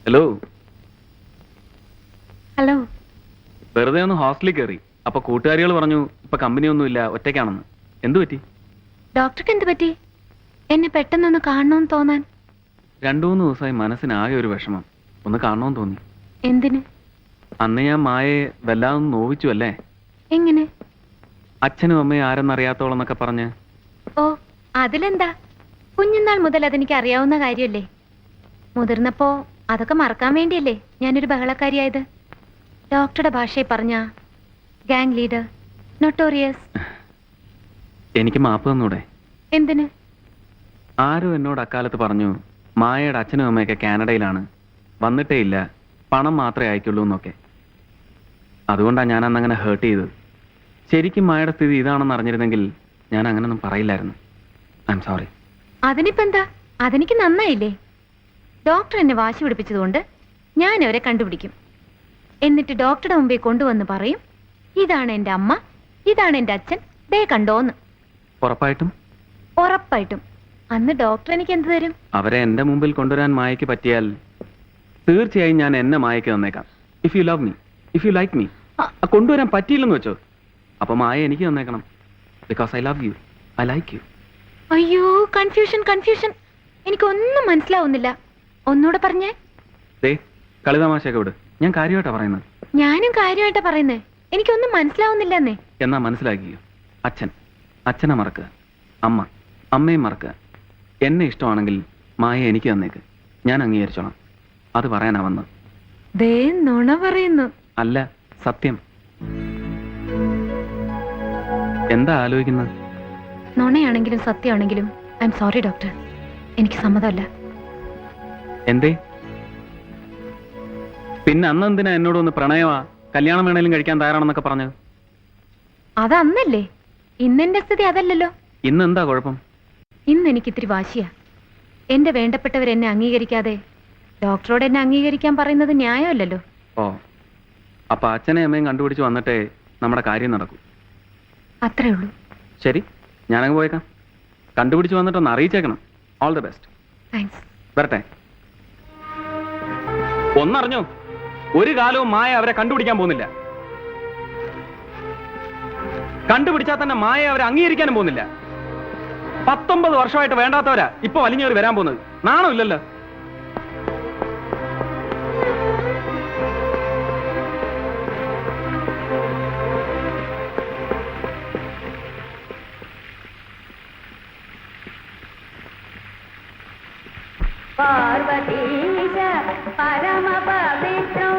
Hello. Hello. വെറുതെ ഒന്ന് ഹോസ്റ്റലിൽ കയറി. അപ്പൊ കൂട്ടുകാരികൾ പറഞ്ഞു ഇപ്പൊ കമ്പനിയൊന്നുമില്ല, ഒറ്റയ്ക്കാണെന്ന്. എന്തു പറ്റി? ഡോക്ടർക്ക് എന്ത് പറ്റി? എന്നെ പെട്ടെന്നൊന്ന് കാണണമെന്ന് തോന്നാൻ? 2-3 ദിവസമായി മനസ്സിനാകെ ഒരു വിഷമം. ഒന്ന് കാണണമെന്ന് തോന്നി. എന്തിന്? അന്ന് ഞാൻ മായയെ വല്ലാതെ നോവിച്ചു അല്ലേ? എങ്ങനെ? അച്ഛനും അമ്മയും ആരെന്നറിയാത്തോളം എന്നൊക്കെ പറഞ്ഞ്. ഓ, അതിലെന്താ? കുഞ്ഞുനാൾ മുതൽ അതെനിക്ക് അറിയാവുന്ന കാര്യമല്ലേ. മുതിർന്നപ്പോ അതൊക്കെ മറക്കാൻ വേണ്ടിയല്ലേ ഞാനൊരു ബഹളക്കാരിയായത്. ഡോക്ടറുടെ ഭാഷയിൽ പറഞ്ഞ ഗാങ് ലീഡർ, നൊട്ടോറിയസ്. എനിക്ക് മാപ്പ് തന്നൂടെ? എന്തിന്? ആരും എന്നോട് അക്കാലത്ത് പറഞ്ഞു മായയുടെ അച്ഛനും അമ്മയൊക്കെ കാനഡയിലാണ്, വന്നിട്ടേ ഇല്ല, പണം മാത്രമേ അയക്കുള്ളൂ എന്നൊക്കെ. അതുകൊണ്ടാണ് ഞാൻ അന്നങ്ങനെ ഹേർട്ട് ചെയ്തത്. ശരിക്കും മായയുടെ സ്ഥിതി ഇതാണെന്ന് അറിഞ്ഞിരുന്നെങ്കിൽ ഞാൻ അങ്ങനൊന്നും പറയില്ലായിരുന്നു. I am sorry. അതിനിപ്പോ എന്താ? അതെനിക്ക് നന്നായില്ലേ. ഡോക്ടർ എന്നെ വാശി പിടിപ്പിച്ചതുകൊണ്ട് ഞാൻ അവരെ കണ്ടുപിടിക്കും. എന്നിട്ട് ഡോക്ടറുടെ മുമ്പിൽ കൊണ്ടുവന്ന് പറയും, ഇതാണ് എൻ്റെ അമ്മ, ഇതാണ് എൻ്റെ അച്ഛൻ, ദേ കണ്ടോന്ന്. ഉറപ്പായിട്ടും? ഉറപ്പായിട്ടും. അന്ന് ഡോക്ടർ എനിക്ക് എന്ത് തരും? അവരെ എന്റെ മുമ്പിൽ കൊണ്ടുവരാൻ മായയ്ക്ക് പറ്റിയാൽ തീർച്ചയായും ഞാൻ എന്നെ മായയ്ക്ക് തന്നേക്കാം. If you love me, if you like me. കൊണ്ടുവരാൻ പറ്റിയില്ലെന്ന് വെച്ചോ, അപ്പൊ മായ എനിക്ക് തന്നേക്കണം. Because I love you, I like you. അയ്യോ, കൺഫ്യൂഷൻ കൺഫ്യൂഷൻ. എനിക്കൊന്നും മനസ്സിലാവുന്നില്ല. ഒന്നുകൂടെ പറഞ്ഞേ. ദേ കളിതമാശയൊക്കെ വിട്, ഞാൻ കാര്യമായിട്ടാ പറയുന്നത്. ഞാനും കാര്യമായിട്ടാ പറയുന്നേ. എനിക്കൊന്നും മനസ്സിലാവുന്നില്ലെന്നേ. എന്നാ മനസ്സിലാക്കിയോ? അച്ഛനെ മറക്കുക, അമ്മയും മറക്കുക. എന്നെ ഇഷ്ടമാണെങ്കിൽ മായ എനിക്ക് തന്നേക്ക്, ഞാൻ അംഗീകരിച്ചോളാം. അത് പറയാനാ വന്നത്. ദേ നുണ പറയുന്നു. അല്ല, സത്യം. എന്താ ആലോചിക്കുന്നത്? നുണയാണെങ്കിലും സത്യമാണെങ്കിലും ഐ എം സോറി ഡോക്ടർ, എനിക്ക് സമ്മതമല്ല. എന്തേ? പിന്നെ അന്നെന്തിനാ എന്നോടൊന്ന് പ്രണയമാ, കല്യാണം വേണേലും കഴിക്കാൻ തയ്യാറാണെന്നൊക്കെ പറഞ്ഞത്? അതന്നല്ലേ. ഇന്നെന്റെ സ്ഥിതി അതല്ലല്ലോ. ഇന്ന് എന്താ കുഴപ്പം? ഇന്ന് എനിക്ക് ഇത്തിരി വാശിയാ. എന്റെ വേണ്ടപ്പെട്ടവരെന്നെ അംഗീകരിക്കാതെ ഡോക്ടറോട് എന്നെ അംഗീകരിക്കാൻ പറയുന്നത് ന്യായമല്ലല്ലോ. ഓ, അപ്പൊ അച്ഛനെ അമ്മയും കണ്ടുപിടിച്ച് വന്നിട്ടേ നമ്മുടെ കാര്യം നടക്കൂ. അത്രേ ഉള്ളൂ. ശരി, ഞാനങ്ങ് പോയേക്കാം. കണ്ടുപിടിച്ച് വന്നിട്ടൊന്ന് അറിയിച്ചേക്കണം. All the best. താങ്ക്സ്. വരട്ടെ. ഒന്നറിഞ്ഞോ, ഒരു കാലവും മായ അവരെ കണ്ടുപിടിക്കാൻ പോകുന്നില്ല. കണ്ടുപിടിച്ചാൽ തന്നെ മായ അവരെ അംഗീകരിക്കാനും പോകുന്നില്ല. 19 വർഷമായിട്ട് വേണ്ടാത്തവരാ ഇപ്പൊ വലിഞ്ഞേറി വരാൻ പോകുന്നത്. നാണോ ഇല്ലല്ലോ. പാർവതീശ പരമപവിത്രം.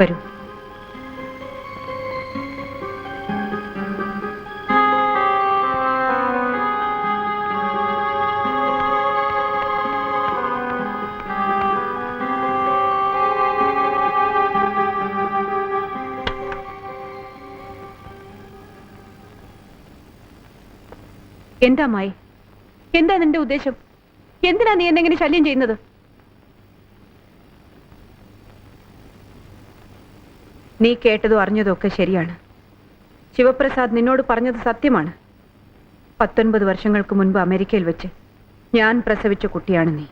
വരൂ. എന്താ മായി? എന്താ നിന്റെ ഉദ്ദേശം? എന്തിനാ നീ എന്നെങ്ങനെ ശല്യം ചെയ്യുന്നത്? നീ കേട്ടതും അറിഞ്ഞതും ഒക്കെ ശരിയാണ്. ശിവപ്രസാദ് നിന്നോട് പറഞ്ഞത് സത്യമാണ്. 19 വർഷങ്ങൾക്ക് മുൻപ് അമേരിക്കയിൽ വെച്ച് ഞാൻ പ്രസവിച്ച കുട്ടിയാണ് നീ.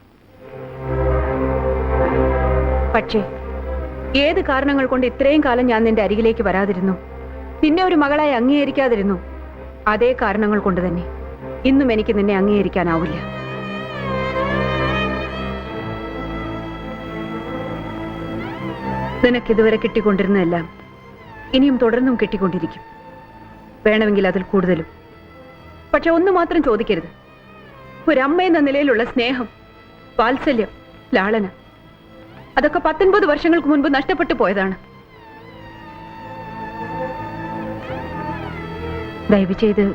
പക്ഷേ ഏത് കാരണങ്ങൾ കൊണ്ട് ഇത്രയും കാലം ഞാൻ നിന്റെ അരികിലേക്ക് വരാതിരുന്നു, നിന്നെ ഒരു മകളായി അംഗീകരിക്കാതിരുന്നു, അതേ കാരണങ്ങൾ കൊണ്ട് തന്നെ ഇന്നും എനിക്ക് നിന്നെ അംഗീകരിക്കാനാവില്ല. നിനക്കിതുവരെ കിട്ടിക്കൊണ്ടിരുന്നതെല്ലാം ഇനിയും തുടർന്നും കിട്ടിക്കൊണ്ടിരിക്കും. വേണമെങ്കിൽ അതിൽ കൂടുതലും. പക്ഷെ ഒന്ന് മാത്രം ചോദിക്കരുത്. ഒരമ്മയെന്ന നിലയിലുള്ള സ്നേഹം, വാത്സല്യം, ലാളന, അതൊക്കെ 19 വർഷങ്ങൾക്ക് മുൻപ് നഷ്ടപ്പെട്ടു പോയതാണ്. ദയവ് ചെയ്ത്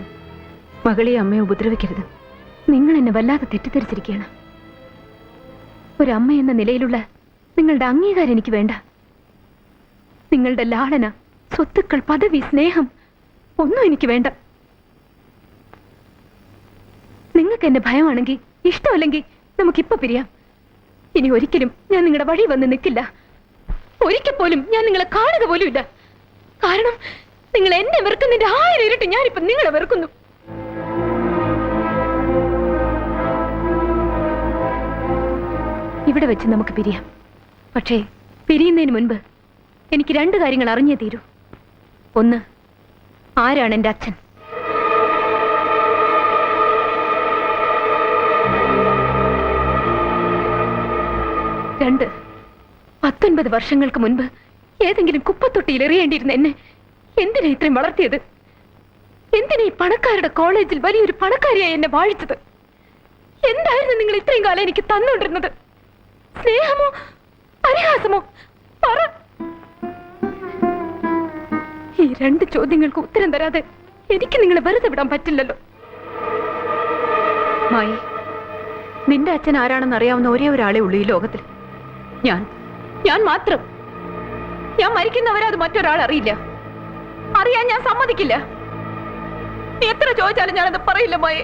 മകളെ അമ്മയെ ഉപദ്രവിക്കരുത്. നിങ്ങൾ എന്നെ വല്ലാതെ തെറ്റിദ്ധരിച്ചിരിക്കുകയാണ്. ഒരമ്മ എന്ന നിലയിലുള്ള നിങ്ങളുടെ അംഗീകാരം എനിക്ക് വേണ്ട. നിങ്ങളുടെ ലാളന, സ്വത്തുക്കൾ, പദവി, സ്നേഹം ഒന്നും എനിക്ക് വേണ്ട. നിങ്ങൾക്ക് എന്നെ ഭയമാണെങ്കിൽ, ഇഷ്ടമല്ലെങ്കിൽ നമുക്കിപ്പോ പിരിയാം. ഇനി ഒരിക്കലും ഞാൻ നിങ്ങളുടെ വഴി വന്ന് നിൽക്കില്ല. ഒരിക്കൽ പോലും ഞാൻ നിങ്ങളെ കാണുക പോലും ഇല്ല. കാരണം നിങ്ങൾ എന്നെ വെറുക്കുന്നതിന്റെ 1000 ഇരട്ടി ഞാനിപ്പോ നിങ്ങളെ വെറുക്കുന്നു. ഇവിടെ വെച്ച് നമുക്ക് പിരിയാം. പക്ഷേ പിരിയുന്നതിന് മുൻപ് എനിക്ക് 2 കാര്യങ്ങൾ അറിഞ്ഞേ തീരൂ. ഒന്ന്, ആരാണ് എൻ്റെ അച്ഛൻ? 2, 19 വർഷങ്ങൾക്ക് മുൻപ് ഏതെങ്കിലും കുപ്പത്തൊട്ടിയിൽ എറിയേണ്ടിയിരുന്ന എന്നെ എന്തിനാ ഇത്രയും വളർത്തിയത്? എന്തിനാ ഈ പണക്കാരുടെ കോളേജിൽ വലിയൊരു പണക്കാരിയായി എന്നെ വാഴിച്ചത്? എന്തായിരുന്നു നിങ്ങൾ ഇത്രയും കാലം എനിക്ക് തന്നുകൊണ്ടിരുന്നത്? സ്നേഹമോ പരിഹാസമോ? പറ. ഈ 2 ചോദ്യങ്ങൾക്ക് ഉത്തരം തരാതെ എനിക്ക് നിങ്ങളെ വെറുതെ വിടാൻ പറ്റില്ലല്ലോ. മായി, നിന്റെ അച്ഛൻ ആരാണെന്ന് അറിയാവുന്ന ഒരേ ഒരാളെ ഉള്ളൂ ഈ ലോകത്തിൽ. ഞാൻ മാത്രം. ഞാൻ മരിക്കുന്നവരെ അത് മറ്റൊരാൾ അറിയില്ല. അറിയാൻ ഞാൻ സമ്മതിക്കില്ല. നീ എത്ര ചോദിച്ചാലും ഞാനത് പറയില്ല മായി.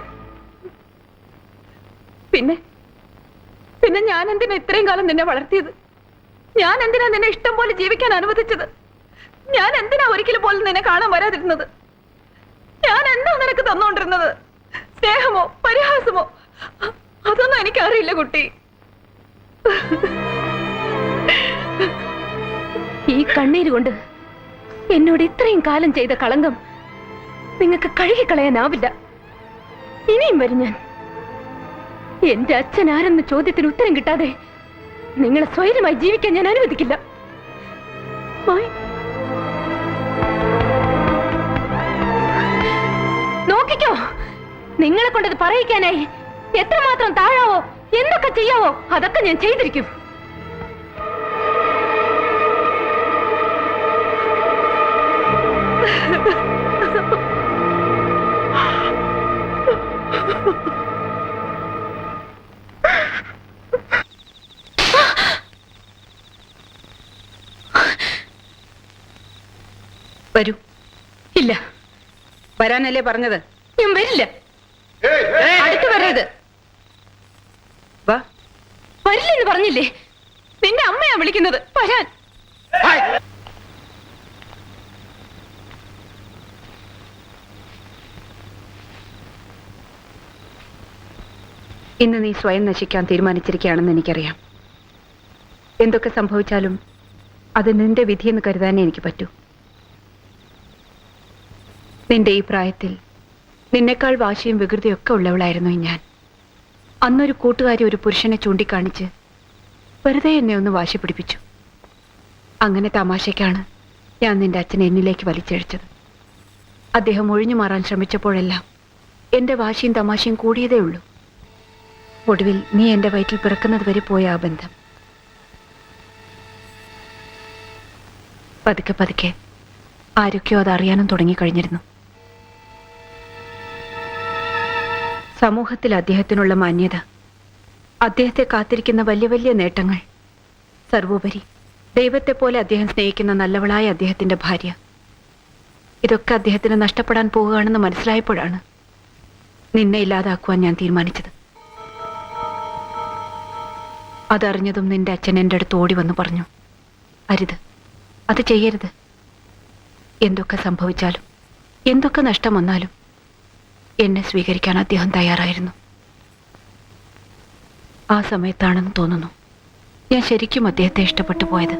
പിന്നെ ഞാൻ എന്തിനാ ഇത്രയും കാലം നിന്നെ വളർത്തിയത്? ഞാൻ എന്തിനാ നിന്നെ ഇഷ്ടം പോലെ ജീവിക്കാൻ അനുവദിച്ചത്? ഞാൻ എന്തിനാ ഒരിക്കലും പോലും നിന്നെ കാണാൻ വരാതിരുന്നത്? ഞാൻ എന്താ നിനക്ക് തന്നോണ്ടിരുന്നത്? സ്നേഹമോ പരിഹാസമോ? അതൊന്നും എനിക്കറിയില്ല കുട്ടി. ഈ കണ്ണീര് കൊണ്ട് എന്നോട് ഇത്രയും കാലം ചെയ്ത കളങ്കം നിങ്ങൾക്ക് കഴുകിക്കളയാനാവില്ല. ഇനിയും വരും ഞാൻ. എന്റെ അച്ഛൻ ആരെന്ന ചോദ്യത്തിന് ഉത്തരം കിട്ടാതെ നിങ്ങളെ സ്വൈരമായി ജീവിക്കാൻ ഞാൻ അനുവദിക്കില്ല. നോക്കിക്കോ, നിങ്ങളെ കൊണ്ടത് പറയിക്കാനായി എത്രമാത്രം താഴാവോ, എന്തൊക്കെ ചെയ്യാവോ അതൊക്കെ ഞാൻ ചെയ്തിരിക്കും. വരൂ. ഇല്ല. വരാനല്ലേ പറഞ്ഞത്? ഞാൻ വരില്ല. അടുത്ത് വരരുത്. വാ. വരില്ലെന്ന് പറഞ്ഞില്ലേ? നിന്റെ അമ്മയാ വിളിക്കുന്നത്. വരാൻ. ഇന്ന് നീ സ്വയം നശിക്കാൻ തീരുമാനിച്ചിരിക്കുകയാണെന്ന് എനിക്കറിയാം. എന്തൊക്കെ സംഭവിച്ചാലും അത് നിന്റെ വിധിയെന്ന് കരുതാനേ എനിക്ക് പറ്റൂ. നിന്റെ ഈ പ്രായത്തിൽ നിന്നെക്കാൾ വാശിയും വികൃതിയൊക്കെ ഉള്ളവളായിരുന്നു ഞാൻ. അന്നൊരു കൂട്ടുകാരി ഒരു പുരുഷനെ ചൂണ്ടിക്കാണിച്ച് വെറുതെ എന്നെ ഒന്ന് വാശി പിടിപ്പിച്ചു. അങ്ങനെ തമാശയ്ക്കാണ് ഞാൻ നിന്റെ അച്ഛനെ എന്നിലേക്ക് വലിച്ചഴിച്ചത്. അദ്ദേഹം ഒഴിഞ്ഞു മാറാൻ ശ്രമിച്ചപ്പോഴെല്ലാം എന്റെ വാശിയും തമാശയും കൂടിയതേ ഉള്ളൂ. ഒടുവിൽ നീ എന്റെ വയറ്റിൽ പിറക്കുന്നത് വരെ പോയ ആ ബന്ധം പതുക്കെ പതുക്കെ ആരൊക്കെയോ അത് അറിയാനും തുടങ്ങിക്കഴിഞ്ഞിരുന്നു. സമൂഹത്തിൽ അദ്ദേഹത്തിനുള്ള മാന്യത, അദ്ദേഹത്തെ കാത്തിരിക്കുന്ന വലിയ വലിയ നേട്ടങ്ങൾ, സർവോപരി ദൈവത്തെ പോലെ അദ്ദേഹം സ്നേഹിക്കുന്ന നല്ലവളായ അദ്ദേഹത്തിന്റെ ഭാര്യ, ഇതൊക്കെ അദ്ദേഹത്തിന് നഷ്ടപ്പെടാൻ പോവുകയാണെന്ന് മനസ്സിലായപ്പോഴാണ് നിന്നെ ഇല്ലാതാക്കുവാൻ ഞാൻ തീരുമാനിച്ചത്. അതറിഞ്ഞതും നിന്റെ അച്ഛൻ എൻ്റെ അടുത്ത് ഓടി വന്ന് പറഞ്ഞു, അരുത്, അത് ചെയ്യരുത്. എന്തൊക്കെ സംഭവിച്ചാലും എന്തൊക്കെ നഷ്ടം വന്നാലും എന്നെ സ്വീകരിക്കാൻ അദ്ദേഹം തയ്യാറായിരുന്നു. ആ സമയത്താണെന്ന് തോന്നുന്നു ഞാൻ ശരിക്കും അദ്ദേഹത്തെ ഇഷ്ടപ്പെട്ടു പോയത്.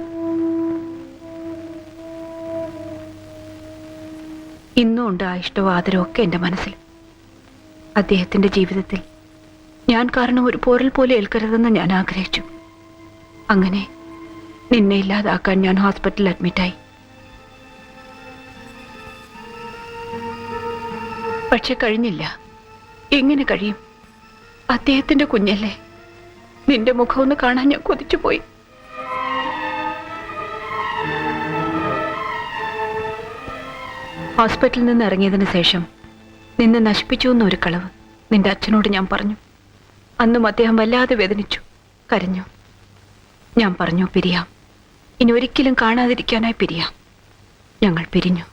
ഇന്നും ഉണ്ട് ആ ഇഷ്ടവും ആദരവും ഒക്കെ എൻ്റെ മനസ്സിൽ. അദ്ദേഹത്തിന്റെ ജീവിതത്തിൽ ഞാൻ കാരണം ഒരു പോരൽ പോലെ ഏൽക്കരുതെന്ന് ഞാൻ ആഗ്രഹിച്ചു. അങ്ങനെ നിന്നെ ഇല്ലാതാക്കാൻ ഞാൻ ഹോസ്പിറ്റലിൽ അഡ്മിറ്റായി. പക്ഷെ കഴിഞ്ഞില്ല. എങ്ങനെ കഴിയും? അദ്ദേഹത്തിന്റെ കുഞ്ഞല്ലേ. നിന്റെ മുഖം ഒന്ന് കാണാൻ ഞാൻ കൊതിച്ചുപോയി. ഹോസ്പിറ്റലിൽ നിന്ന് ഇറങ്ങിയതിന് ശേഷം നിന്നെ നശിപ്പിച്ചു എന്നൊരു കളവ് നിന്റെ അച്ഛനോട് ഞാൻ പറഞ്ഞു. അന്നും അദ്ദേഹം വല്ലാതെ വേദനിച്ചു, കരഞ്ഞു. ഞാൻ പറഞ്ഞു പിരിയാം. ഇനി ഒരിക്കലും കാണാതിരിക്കാനായി പിരിയാം. ഞങ്ങൾ പിരിഞ്ഞു.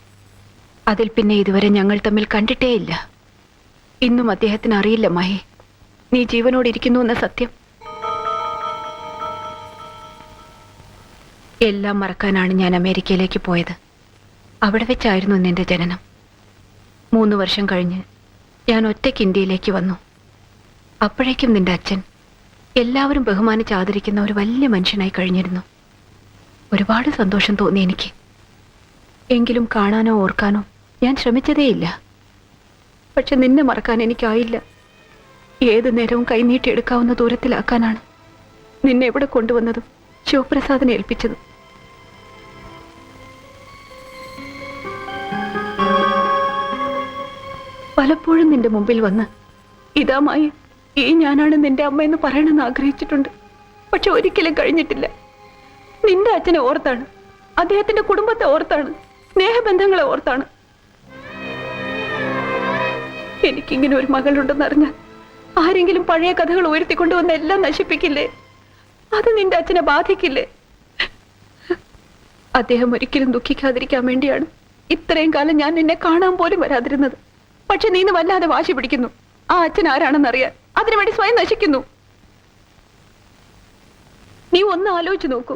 അതിൽ പിന്നെ ഇതുവരെ ഞങ്ങൾ തമ്മിൽ കണ്ടിട്ടേയില്ല. ഇന്നും അദ്ദേഹത്തിന് അറിയില്ല മഹി, നീ ജീവനോട് ഇരിക്കുന്നു എന്ന സത്യം. എല്ലാം മറക്കാനാണ് ഞാൻ അമേരിക്കയിലേക്ക് പോയത്. അവിടെ വെച്ചായിരുന്നു നിന്റെ ജനനം. 3 വർഷം കഴിഞ്ഞ് ഞാൻ ഒറ്റയ്ക്ക് ഇന്ത്യയിലേക്ക് വന്നു. അപ്പോഴേക്കും നിന്റെ അച്ഛൻ എല്ലാവരും ബഹുമാനിച്ച് ആദരിക്കുന്ന ഒരു വലിയ മനുഷ്യനായി കഴിഞ്ഞിരുന്നു. ഒരുപാട് സന്തോഷം തോന്നി എനിക്ക്. എങ്കിലും കാണാനോ ഓർക്കാനോ ഞാൻ ശ്രമിച്ചതേയില്ല. പക്ഷെ നിന്നെ മറക്കാൻ എനിക്കായില്ല. ഏത് നേരവും കൈനീട്ടിയെടുക്കാവുന്ന ദൂരത്തിലാക്കാനാണ് നിന്നെ ഇവിടെ കൊണ്ടുവന്നതും ശിവപ്രസാദിനെ ഏൽപ്പിച്ചതും. പലപ്പോഴും നിന്റെ മുമ്പിൽ വന്ന് ഇതാമായി ഈ ഞാനാണ് നിന്റെ അമ്മയെന്ന് പറയണമെന്ന് ആഗ്രഹിച്ചിട്ടുണ്ട്. പക്ഷെ ഒരിക്കലും കഴിഞ്ഞിട്ടില്ല. നിന്റെ അച്ഛനെ ഓർത്താണ്, അദ്ദേഹത്തിന്റെ കുടുംബത്തെ ഓർത്താണ്, സ്നേഹബന്ധങ്ങളെ ഓർത്താണ്. എനിക്കിങ്ങനെ ഒരു മകളുണ്ടെന്നറിഞ്ഞാൽ ആരെങ്കിലും പഴയ കഥകൾ ഉയർത്തിക്കൊണ്ടുവന്ന് എല്ലാം നശിപ്പിക്കില്ലേ? അത് നിന്റെ അച്ഛനെ ബാധിക്കില്ലേ? അദ്ദേഹം ഒരിക്കലും ദുഃഖിക്കാതിരിക്കാൻ വേണ്ടിയാണ് ഇത്രയും കാലം ഞാൻ നിന്നെ കാണാൻ പോലും വരാതിരുന്നത്. പക്ഷെ നീ വല്ലാതെ വാശി പിടിക്കുന്നു. ആ അച്ഛൻ ആരാണെന്നറിയാൻ അതിനുവേണ്ടി സ്വയം നശിക്കുന്നു. നീ ഒന്ന് ആലോചിച്ചു നോക്കൂ.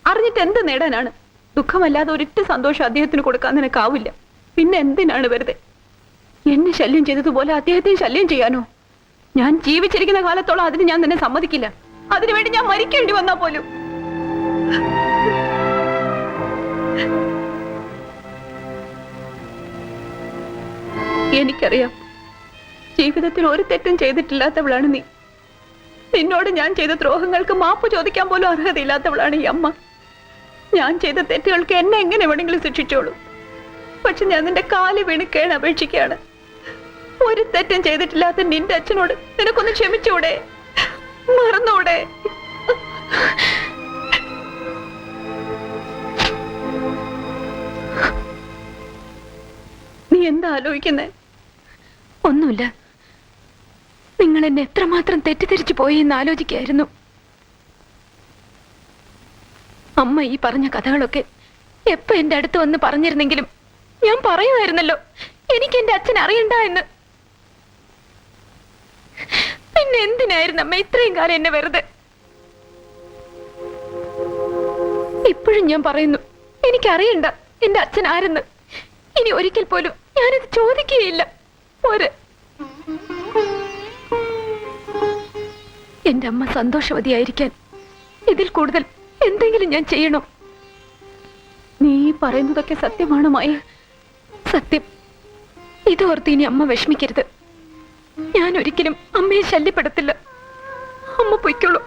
അറിഞ്ഞിട്ട് എന്ത് നേടാനാണ്? ദുഃഖമല്ലാതെ ഒരിറ്റ സന്തോഷം അദ്ദേഹത്തിന് കൊടുക്കാൻ നിനക്കാവില്ല. പിന്നെ എന്തിനാണ് വെറുതെ എന്നെ ശല്യം ചെയ്തതുപോലെ അദ്ദേഹത്തെ ശല്യം ചെയ്യാനോ? ഞാൻ ജീവിച്ചിരിക്കുന്ന കാലത്തോളം അതിന് ഞാൻ നിന്നെ സമ്മതിക്കില്ല. അതിനുവേണ്ടി ഞാൻ മരിക്കേണ്ടി വന്നാ പോലും. എനിക്കറിയാം, ജീവിതത്തിൽ ഒരു തെറ്റും ചെയ്തിട്ടില്ലാത്തവളാണ് നീ. നിന്നോട് ഞാൻ ചെയ്ത ദ്രോഹങ്ങൾക്ക് മാപ്പ് ചോദിക്കാൻ പോലും അർഹതയില്ലാത്തവളാണ് ഈ അമ്മ. ഞാൻ ചെയ്ത തെറ്റുകൾക്ക് എന്നെ എങ്ങനെ വേണമെങ്കിലും ശിക്ഷിച്ചോളൂ. പക്ഷെ ഞാൻ നിന്റെ കാല് വീണ് കേണ് അപേക്ഷിക്കുകയാണ്. ഒരു തെറ്റും ചെയ്തിട്ടില്ലാത്ത നിന്റെ അച്ഛനോട് നിനക്കൊന്ന് ക്ഷമിച്ചൂടെ? മറന്നൂടെ? നീ എന്താ ആലോചിക്കുന്നേ? ഒന്നുമില്ല. നിങ്ങൾ എന്നെ എത്രമാത്രം തെറ്റിദ്ധരിച്ചു പോയി എന്ന് ആലോചിക്കായിരുന്നു. അമ്മ ഈ പറഞ്ഞ കഥകളൊക്കെ എപ്പോ എന്റെ അടുത്ത് വന്ന് പറഞ്ഞിരുന്നെങ്കിലും ഞാൻ പറയുമായിരുന്നല്ലോ എനിക്ക് എന്റെ അച്ഛൻ അറിയണ്ട എന്ന്. പിന്നെ എന്തിനായിരുന്നു അമ്മ ഇത്രയും കാലം എന്നെ വെറുതെ? ഇപ്പോഴും ഞാൻ പറയുന്നു, എനിക്കറിയണ്ട എന്റെ അച്ഛൻ ആരെന്ന്. ഇനി ഒരിക്കൽ പോലും ഞാനിത് ചോദിക്കുകയില്ല. എന്റെ അമ്മ സന്തോഷവതിയായിരിക്കാൻ ഇതിൽ കൂടുതൽ എന്തെങ്കിലും ഞാൻ ചെയ്യണോ? നീ പറയുന്നതൊക്കെ സത്യമാണ് മായ. സത്യം. ഇതോർത്ത് ഇനി അമ്മ വിഷമിക്കരുത്. ഞാൻ ഒരിക്കലും അമ്മയെ ശല്യപ്പെടുത്തില്ല. അമ്മ പൊയ്ക്കോളൂ.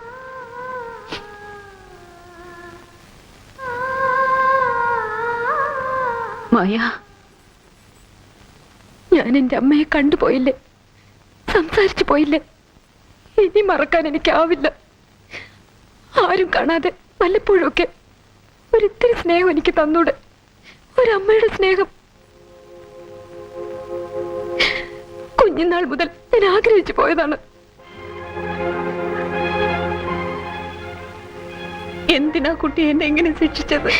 മായ, ഞാൻ എന്റെ അമ്മയെ കണ്ടുപോയില്ലേ, സംസാരിച്ചു പോയില്ലേ? ഇനി മറക്കാൻ എനിക്കാവില്ല. ആരും കാണാതെ വല്ലപ്പോഴൊക്കെ ഒരിത്തിരി സ്നേഹം എനിക്ക് തന്നൂടെ? ഒരമ്മയുടെ സ്നേഹം. കുഞ്ഞുനാൾ മുതൽ ഞാൻ ആഗ്രഹിച്ചു പോയതാണ്. എന്തിനാ കുട്ടി എന്നെ എങ്ങനെ ശിക്ഷിച്ചത്?